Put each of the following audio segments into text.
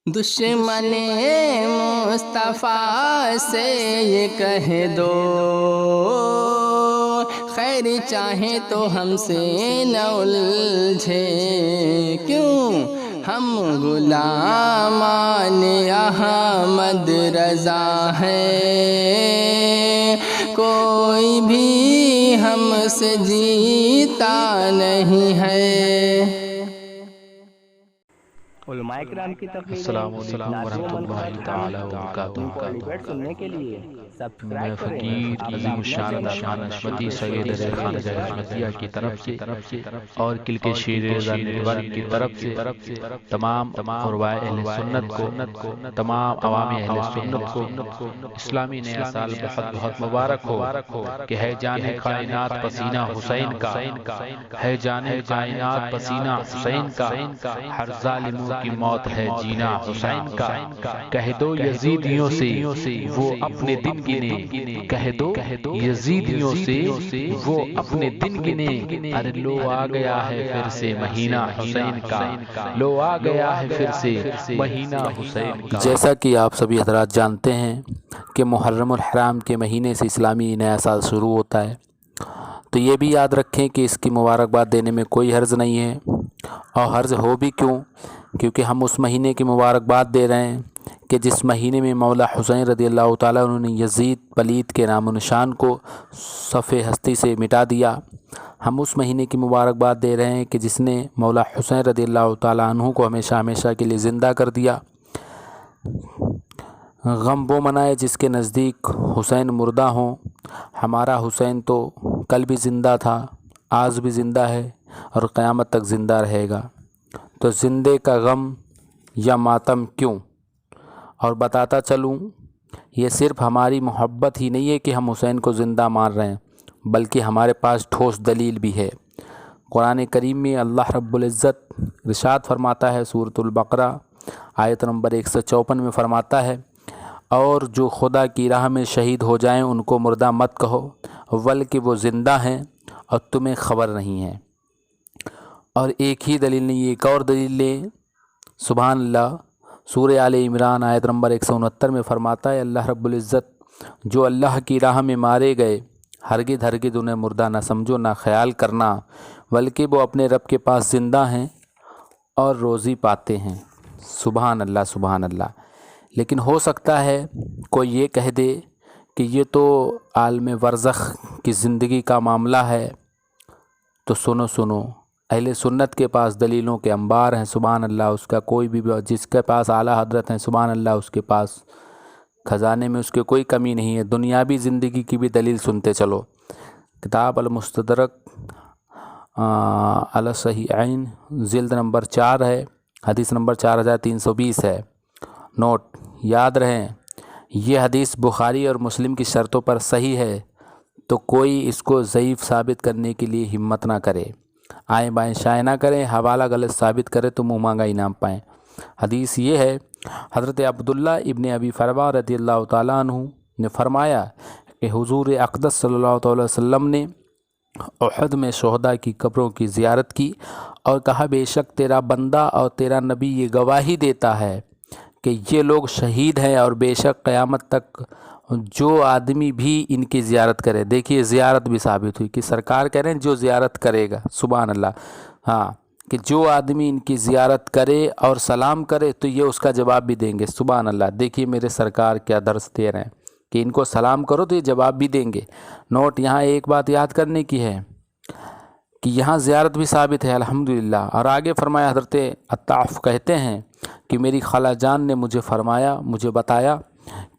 دشمن مصطفیٰ سے یہ کہہ دو، خیر چاہیں تو ہم سے نہ الجھے، کیوں ہم غلامان احمد رضا ہیں، کوئی بھی ہم سے جیتا نہیں ہے۔ علماء کرام کی تقریریں، السلام علیکم ورحمۃ اللہ تعالی وبرکاتہ۔ ڈیبیٹ سننے کے لیے میں سبسکرائب کریں۔ فقیر عظیم الشان نقشبندی سید خانقاہ احمدیہ کی طرف سے اور کلک شیر رضا نیٹورک کی طرف سے تمام قربائے اہل سنت کو، تمام عوام اہل سنت کو اسلامی نیا سال بہت بہت مبارک ہو کہ ہے جان کائنات پسینہ حسین کا، ہے جان کائنات پسینہ حسین کا، ہر ظالموں کی موت ہے جینا حسین کا، کہہ دو یزیدیوں سے وہ اپنے دن گنے، کہہ دو یزیدیوں سے وہ اپنے دن گنے، ارے لو آ گیا ہے پھر سے مہینہ حسین کا، لو آ گیا ہے پھر سے مہینہ حسین کا۔ جیسا کہ آپ سبھی حضرات جانتے ہیں کہ محرم الحرام کے مہینے سے اسلامی نیا سال شروع ہوتا ہے، تو یہ بھی یاد رکھیں کہ اس کی مبارکباد دینے میں کوئی حرج نہیں ہے، اور حرج ہو بھی کیوں، کیونکہ ہم اس مہینے کی مبارکباد دے رہے ہیں کہ جس مہینے میں مولا حسین رضی اللہ تعالیٰ عنہ نے یزید پلید کے نام و نشان کو صف ہستی سے مٹا دیا۔ ہم اس مہینے کی مبارکباد دے رہے ہیں کہ جس نے مولا حسین رضی اللہ تعالیٰ عنہ کو ہمیشہ ہمیشہ کے لیے زندہ کر دیا۔ غم وہ منائے جس کے نزدیک حسین مردہ ہوں، ہمارا حسین تو کل بھی زندہ تھا، آج بھی زندہ ہے اور قیامت تک زندہ رہے گا، تو زندے کا غم یا ماتم کیوں؟ اور بتاتا چلوں، یہ صرف ہماری محبت ہی نہیں ہے کہ ہم حسین کو زندہ مان رہے ہیں، بلکہ ہمارے پاس ٹھوس دلیل بھی ہے۔ قرآن کریم میں اللہ رب العزت ارشاد فرماتا ہے، سورۃ البقرہ آیت نمبر 154 میں فرماتا ہے، اور جو خدا کی راہ میں شہید ہو جائیں ان کو مردہ مت کہو، بلکہ وہ زندہ ہیں اور تمہیں خبر نہیں ہے۔ اور ایک ہی دلیل نہیں، ایک اور دلیل لیں، سبحان اللہ، سورہ آل عمران آیت نمبر 169 میں فرماتا ہے اللہ رب العزت، جو اللہ کی راہ میں مارے گئے ہرگز ہرگز انہیں مردہ نہ سمجھو نہ خیال کرنا، بلکہ وہ اپنے رب کے پاس زندہ ہیں اور روزی پاتے ہیں۔ سبحان اللہ سبحان اللہ۔ لیکن ہو سکتا ہے کوئی یہ کہہ دے کہ یہ تو عالم برزخ کی زندگی کا معاملہ ہے، تو سنو، اہل سنت کے پاس دلیلوں کے انبار ہیں، سبحان اللہ، اس کا کوئی بھی جس کے پاس اعلیٰ حضرت ہیں، سبحان اللہ، اس کے پاس خزانے میں اس کے کوئی کمی نہیں ہے۔ دنیاوی زندگی کی بھی دلیل سنتے چلو، کتاب المستدرک علی الصحیحین جلد نمبر 4 ہے، حدیث نمبر 4320 ہے۔ نوٹ یاد رہیں، یہ حدیث بخاری اور مسلم کی شرطوں پر صحیح ہے، تو کوئی اس کو ضعیف ثابت کرنے کے لیے ہمت نہ کرے، آئیں بائیں شائع نہ کریں، حوالہ غلط ثابت کرے تو منہ مانگا انعام پائیں۔ حدیث یہ ہے، حضرت عبداللہ ابن ابی فروا رضی اللہ تعالیٰ عنہ نے فرمایا کہ حضور اقدس صلی اللہ علیہ وسلم نے احد میں شہداء کی قبروں کی زیارت کی اور کہا، بے شک تیرا بندہ اور تیرا نبی یہ گواہی دیتا ہے کہ یہ لوگ شہید ہیں، اور بے شک قیامت تک جو آدمی بھی ان کی زیارت کرے، دیکھیے زیارت بھی ثابت ہوئی کہ سرکار کہہ رہے ہیں جو زیارت کرے گا، سبحان اللہ، ہاں، کہ جو آدمی ان کی زیارت کرے اور سلام کرے تو یہ اس کا جواب بھی دیں گے، سبحان اللہ۔ دیکھیے میرے سرکار کیا درس دے رہے ہیں کہ ان کو سلام کرو تو یہ جواب بھی دیں گے۔ نوٹ یہاں ایک بات یاد کرنے کی ہے کہ یہاں زیارت بھی ثابت ہے الحمدللہ، اور آگے فرمایا، حضرت عطاف کہتے ہیں کہ میری خالہ جان نے مجھے بتایا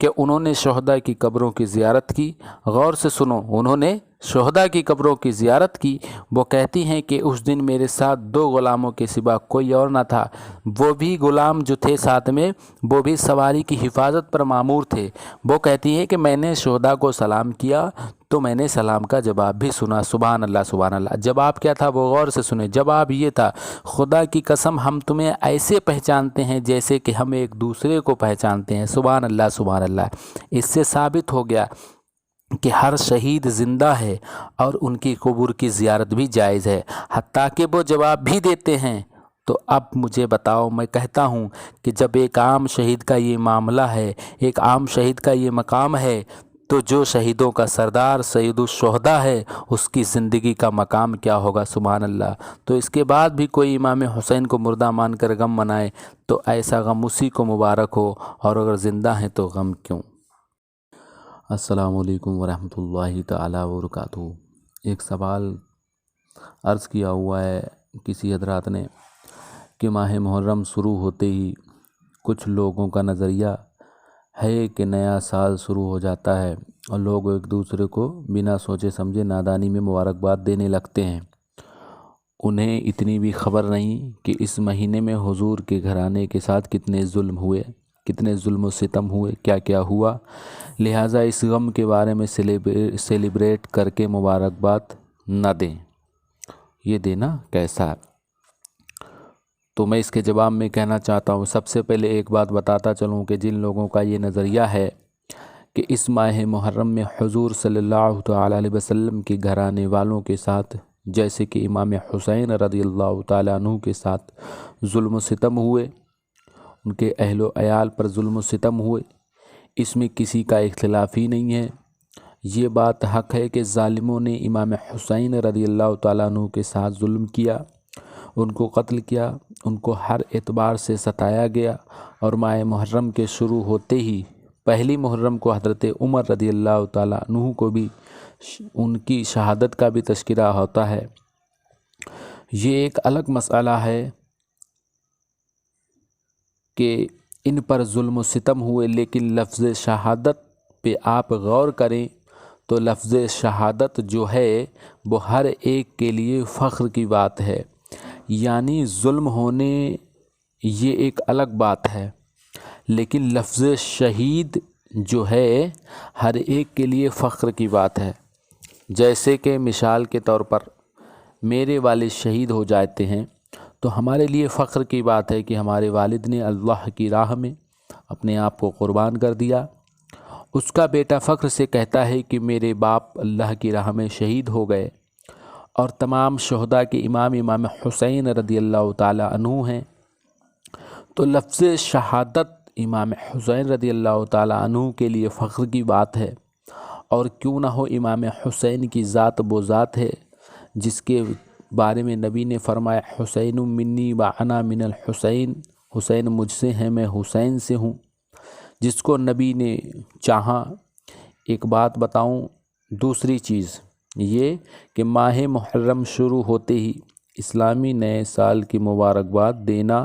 کہ انہوں نے شہداء کی قبروں کی زیارت کی۔ غور سے سنو، انہوں نے شہداء کی قبروں کی زیارت کی۔ وہ کہتی ہیں کہ اس دن میرے ساتھ 2 غلاموں کے سوا کوئی اور نہ تھا، وہ بھی غلام جو تھے ساتھ میں وہ بھی سواری کی حفاظت پر مامور تھے۔ وہ کہتی ہیں کہ میں نے شہداء کو سلام کیا تو میں نے سلام کا جواب بھی سنا، سبحان اللہ سبحان اللہ۔ جواب کیا تھا وہ غور سے سنیں، جواب یہ تھا، خدا کی قسم ہم تمہیں ایسے پہچانتے ہیں جیسے کہ ہم ایک دوسرے کو پہچانتے ہیں، سبحان اللہ سبحان اللہ۔ اس سے ثابت ہو گیا کہ ہر شہید زندہ ہے اور ان کی قبور کی زیارت بھی جائز ہے، حتیٰ کہ وہ جواب بھی دیتے ہیں تو اب مجھے بتاؤ، میں کہتا ہوں کہ جب ایک عام شہید کا یہ معاملہ ہے، ایک عام شہید کا یہ مقام ہے، تو جو شہیدوں کا سردار سید الشہداء ہے اس کی زندگی کا مقام کیا ہوگا؟ سبحان اللہ۔ تو اس کے بعد بھی کوئی امام حسین کو مردہ مان کر غم منائے تو ایسا غم اسی کو مبارک ہو، اور اگر زندہ ہیں تو غم کیوں؟ السلام علیکم ورحمۃ اللہ تعالیٰ وبرکاتہ۔ ایک سوال عرض کیا ہوا ہے کسی حضرات نے کہ ماہ محرم شروع ہوتے ہی کچھ لوگوں کا نظریہ ہے کہ نیا سال شروع ہو جاتا ہے اور لوگ ایک دوسرے کو بنا سوچے سمجھے نادانی میں مبارکباد دینے لگتے ہیں۔ انہیں اتنی بھی خبر نہیں کہ اس مہینے میں حضور کے گھرانے کے ساتھ کتنے ظلم ہوئے، کتنے ظلم و ستم ہوئے، کیا کیا ہوا، لہٰذا اس غم کے بارے میں سیلیبریٹ کر کے مبارکباد نہ دیں۔ یہ دینا کیسا ہے؟ تو میں اس کے جواب میں کہنا چاہتا ہوں، سب سے پہلے ایک بات بتاتا چلوں کہ جن لوگوں کا یہ نظریہ ہے کہ اس ماہ محرم میں حضور صلی اللہ تعالیٰ علیہ وسلم کے گھرانے والوں کے ساتھ، جیسے کہ امام حسین رضی اللہ تعالیٰ عنہ کے ساتھ ظلم و ستم ہوئے، ان کے اہل و عیال پر ظلم و ستم ہوئے، اس میں کسی کا اختلاف ہی نہیں ہے۔ یہ بات حق ہے کہ ظالموں نے امام حسین رضی اللہ تعالیٰ عنہ کے ساتھ ظلم کیا، ان کو قتل کیا، ان کو ہر اعتبار سے ستایا گیا، اور ماہ محرم کے شروع ہوتے ہی پہلی محرم کو حضرت عمر رضی اللہ تعالیٰ عنہ کو بھی ان کی شہادت کا بھی تذکرہ ہوتا ہے۔ یہ ایک الگ مسئلہ ہے کہ ان پر ظلم و ستم ہوئے، لیکن لفظ شہادت پہ آپ غور کریں تو لفظ شہادت جو ہے وہ ہر ایک کے لیے فخر کی بات ہے، یعنی ظلم ہونے یہ ایک الگ بات ہے، لیکن لفظ شہید جو ہے ہر ایک کے لیے فخر کی بات ہے۔ جیسے کہ مثال کے طور پر میرے والد شہید ہو جاتے ہیں تو ہمارے لیے فخر کی بات ہے کہ ہمارے والد نے اللہ کی راہ میں اپنے آپ کو قربان کر دیا۔ اس کا بیٹا فخر سے کہتا ہے کہ میرے باپ اللہ کی راہ میں شہید ہو گئے، اور تمام شہداء کے امام حسین رضی اللہ تعالیٰ عنہ ہیں، تو لفظ شہادت امام حسین رضی اللہ تعالیٰ عنہ کے لیے فخر کی بات ہے۔ اور کیوں نہ ہو، امام حسین کی ذات وہ ذات ہے جس کے بارے میں نبی نے فرمایا حسین منی وانا من الحسین، حسین مجھ سے ہیں، میں حسین سے ہوں، جس کو نبی نے چاہا۔ ایک بات بتاؤں، دوسری چیز یہ کہ ماہ محرم شروع ہوتے ہی اسلامی نئے سال کی مبارکباد دینا،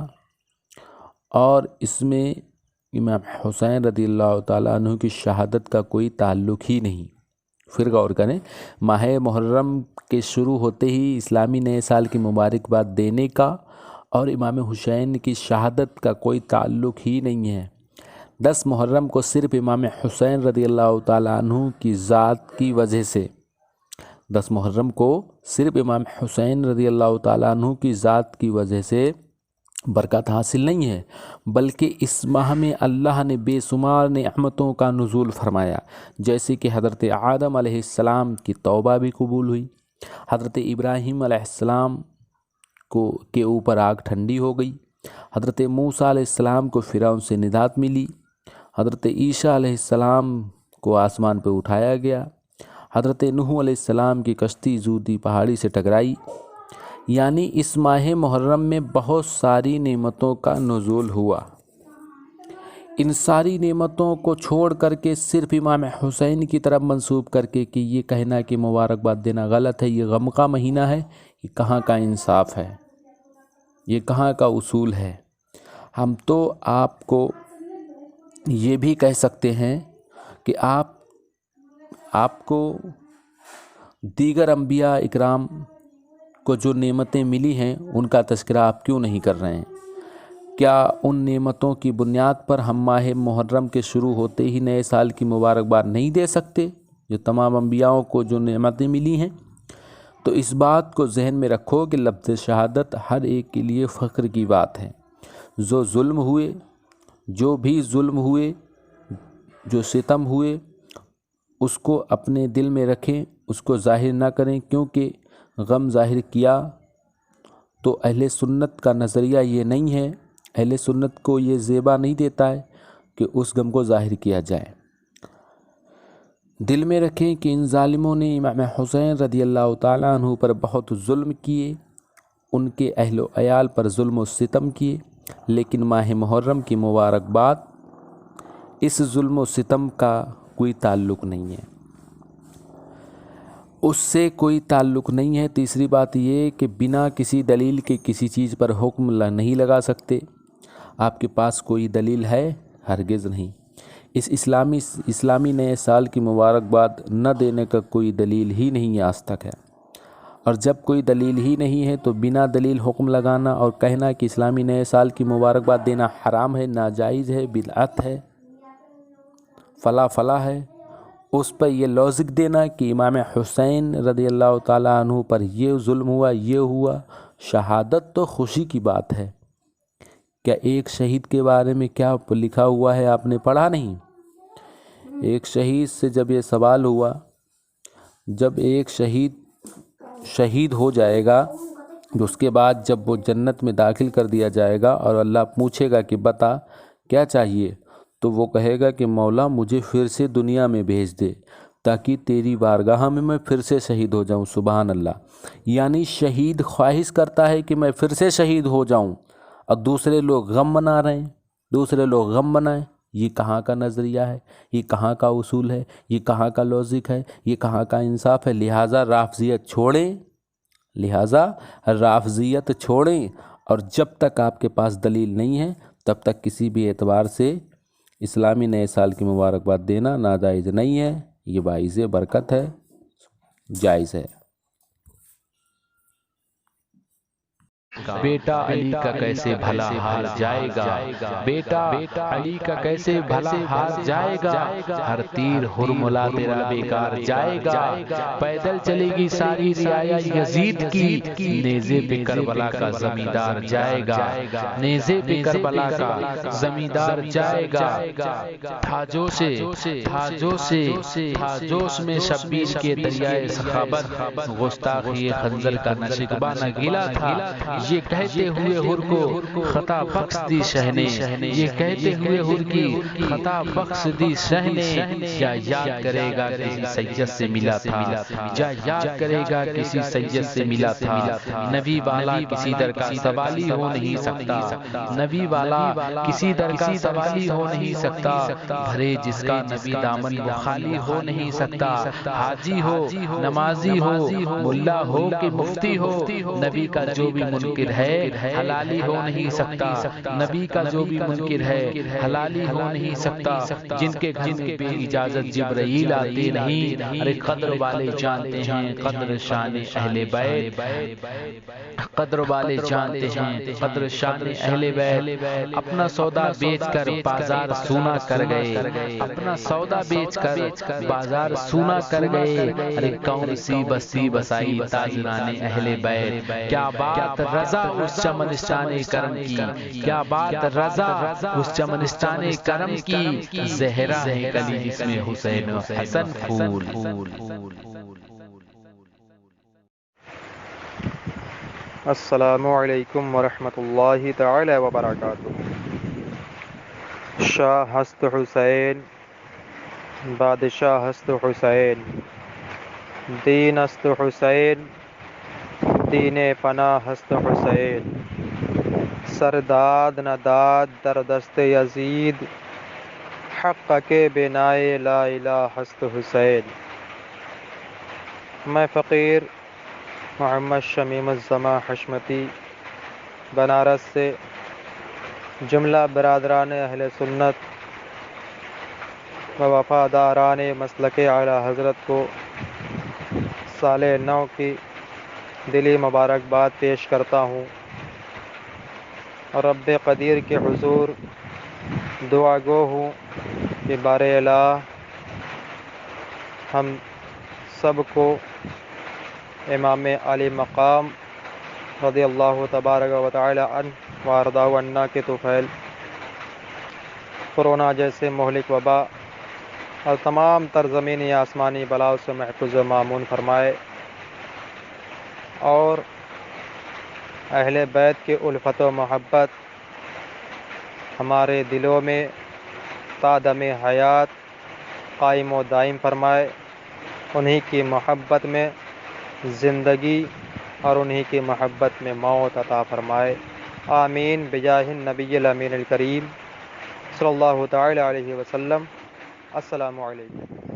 اور اس میں امام حسین رضی اللہ تعالیٰ عنہ کی شہادت کا کوئی تعلق ہی نہیں۔ پھر غور کریں، ماہ محرم کے شروع ہوتے ہی اسلامی نئے سال کی مبارکباد دینے کا اور امام حسین کی شہادت کا کوئی تعلق ہی نہیں ہے۔ 10 محرم کو صرف امام حسین رضی اللہ تعالیٰ عنہ کی ذات کی وجہ سے، 10 محرم کو صرف امام حسین رضی اللہ تعالیٰ عنہ کی ذات کی وجہ سے برکت حاصل نہیں ہے، بلکہ اس ماہ میں اللہ نے بے شمار نعمتوں کا نزول فرمایا، جیسے کہ حضرت آدم علیہ السلام کی توبہ بھی قبول ہوئی، حضرت ابراہیم علیہ السلام کے اوپر آگ ٹھنڈی ہو گئی، حضرت موسیٰ علیہ السلام کو فرعون سے نجات ملی، حضرت عیسیٰ علیہ السلام کو آسمان پہ اٹھایا گیا، حضرت نوح علیہ السلام کی کشتی جودی پہاڑی سے ٹکرائی۔ یعنی اس ماہ محرم میں بہت ساری نعمتوں کا نزول ہوا۔ ان ساری نعمتوں کو چھوڑ کر کے صرف امام حسین کی طرف منسوب کر کے کہ یہ کہنا کہ مبارکباد دینا غلط ہے، یہ غم کا مہینہ ہے، یہ کہاں کا انصاف ہے، یہ کہاں کا اصول ہے؟ ہم تو آپ کو یہ بھی کہہ سکتے ہیں کہ آپ کو دیگر انبیاء اکرام کو جو نعمتیں ملی ہیں ان کا تذکرہ آپ کیوں نہیں کر رہے ہیں؟ کیا ان نعمتوں کی بنیاد پر ہم ماہ محرم کے شروع ہوتے ہی نئے سال کی مبارکباد نہیں دے سکتے جو تمام انبیاءوں کو جو نعمتیں ملی ہیں؟ تو اس بات کو ذہن میں رکھو کہ لفظ شہادت ہر ایک کے لیے فخر کی بات ہے۔ جو ظلم ہوئے، جو بھی ظلم ہوئے، جو ستم ہوئے، اس کو اپنے دل میں رکھیں، اس کو ظاہر نہ کریں، کیونکہ غم ظاہر کیا تو اہل سنت کا نظریہ یہ نہیں ہے، اہل سنت کو یہ زیبا نہیں دیتا ہے کہ اس غم کو ظاہر کیا جائے۔ دل میں رکھیں کہ ان ظالموں نے امام حسین رضی اللہ تعالیٰ عنہ پر بہت ظلم کیے، ان کے اہل و عیال پر ظلم و ستم کیے، لیکن ماہ محرم کی مبارکباد اس ظلم و ستم کا کوئی تعلق نہیں ہے، اس سے کوئی تعلق نہیں ہے۔ تیسری بات یہ کہ بنا کسی دلیل کے کسی چیز پر حکم نہیں لگا سکتے۔ آپ کے پاس کوئی دلیل ہے؟ ہرگز نہیں۔ اس اسلامی نئے سال کی مبارکباد نہ دینے کا کوئی دلیل ہی نہیں آج تک ہے، اور جب کوئی دلیل ہی نہیں ہے تو بنا دلیل حکم لگانا اور کہنا کہ اسلامی نئے سال کی مبارکباد دینا حرام ہے، ناجائز ہے، بدعت ہے، فلاں ہے، اس پر یہ لوزک دینا کہ امام حسین رضی اللہ تعالیٰ عنہ پر یہ ظلم ہوا، یہ ہوا، شہادت تو خوشی کی بات ہے۔ کیا ایک شہید کے بارے میں کیا لکھا ہوا ہے آپ نے پڑھا نہیں؟ ایک شہید سے جب یہ سوال ہوا، جب ایک شہید ہو جائے گا تو اس کے بعد جب وہ جنت میں داخل کر دیا جائے گا اور اللہ پوچھے گا کہ بتا کیا چاہیے، تو وہ کہے گا کہ مولا مجھے پھر سے دنیا میں بھیج دے تاکہ تیری بارگاہ میں پھر سے شہید ہو جاؤں۔ سبحان اللہ۔ یعنی شہید خواہش کرتا ہے کہ میں پھر سے شہید ہو جاؤں، اور دوسرے لوگ غم منا رہے ہیں، دوسرے لوگ غم منائیں۔ یہ کہاں کا نظریہ ہے؟ یہ کہاں کا اصول ہے؟ یہ کہاں کا لوجک ہے؟ یہ کہاں کا انصاف ہے؟ لہٰذا رافضیت چھوڑیں، اور جب تک آپ کے پاس دلیل نہیں ہے تب تک کسی بھی اعتبار سے اسلامی نئے سال کی مبارکباد دینا ناجائز نہیں ہے، یہ باعث برکت ہے، جائز ہے۔ بیٹا علی کا کیسے بھلا حال جائے گا، بیٹا علی کا کیسے بھلا حال جائے گا، ہر تیر ہرملا تیرا بیکار جائے گا، پیدل چلے گی ساری رعایا یزید کی، نیزے پہ کربلا کا زمیندار جائے گا، نیزے پہ کربلا کا زمیندار جائے گا۔ تھا جوش میں شبیر کے دریائے سخاوت، گستاخی خنزر کا نہ شکوہ نہ گلا تھا، یہ کہتے ہوئے ہر کو خطا بخش دی شہ نے، یہ کہتے ہوئے ہر کی خطا بخش دی شہ نے، کیا یاد کرے گا کسی سید سے ملا تھا، کیا یاد کرے گا کسی سید سے ملا تھا، نبی والا کسی در کا سوالی ہو نہیں سکتا، نبی والا کسی در کا سوالی ہو نہیں سکتا، بھرے جس کا نبی دامن وہ خالی ہو نہیں سکتا، حاجی ہو نمازی ہو ملا ہو کہ مفتی ہو، نبی کا جو بھی منکر ہے حلالی ہو نہیں سکتا، نبی کا جو بھی منکر ہے حلالی ہو نہیں سکتا، جن کے گھر میں بے اجازت جبرائیل آتے نہیں، ارے قدر والے جانتے ہیں قدر شان اہل بیت، قدر والے جانتے ہیں قدر شان اہل بیت، اپنا سودا بیچ کر بازار سونا کر گئے، اپنا سودا بیچ کر بازار سونا کر گئے، ارے کون سی بستی بسائی تاجران اہل بیت، کیا بات رضا اس چمنستان کرم کی، کیا بات رضا اس چمنستان کرم کی، زہرا ہے کلی جس میں حسین و حسن پھول۔ السلام علیکم ورحمۃ اللہ تعالی وبرکاتہ۔ شاہ ہست حسین، بادشاہ ہست حسین، دین است حسین، دین پناہ ہست حسین، سرداد نہ داد در دست یزید، حق کے بنائے لا الہ ہست حسین۔ میں فقیر محمد شمیم الزماں حشمتی بنارس سے جملہ برادران اہل سنت و وفاداران مسلک اعلیٰ حضرت کو سال نو کی دلی مبارکباد پیش کرتا ہوں، اور رب قدیر کے حضور دعا گو ہوں کہ بار الہ ہم سب کو امام علی مقام رضی اللہ تبارک و تعالی عنہ وارضا عنا کے طفیل کورونا جیسے مہلک وبا اور تمام تر زمینی آسمانی بلاؤں سے محفوظ و مامون فرمائے، اور اہل بیت کی الفت و محبت ہمارے دلوں میں تا دم حیات قائم و دائم فرمائے، انہی کی محبت میں زندگی اور انہی کی محبت میں موت عطا فرمائے، آمین بجاہ النبی الامین الکریم صلی اللہ تعالی علیہ وسلم۔ السلام علیکم۔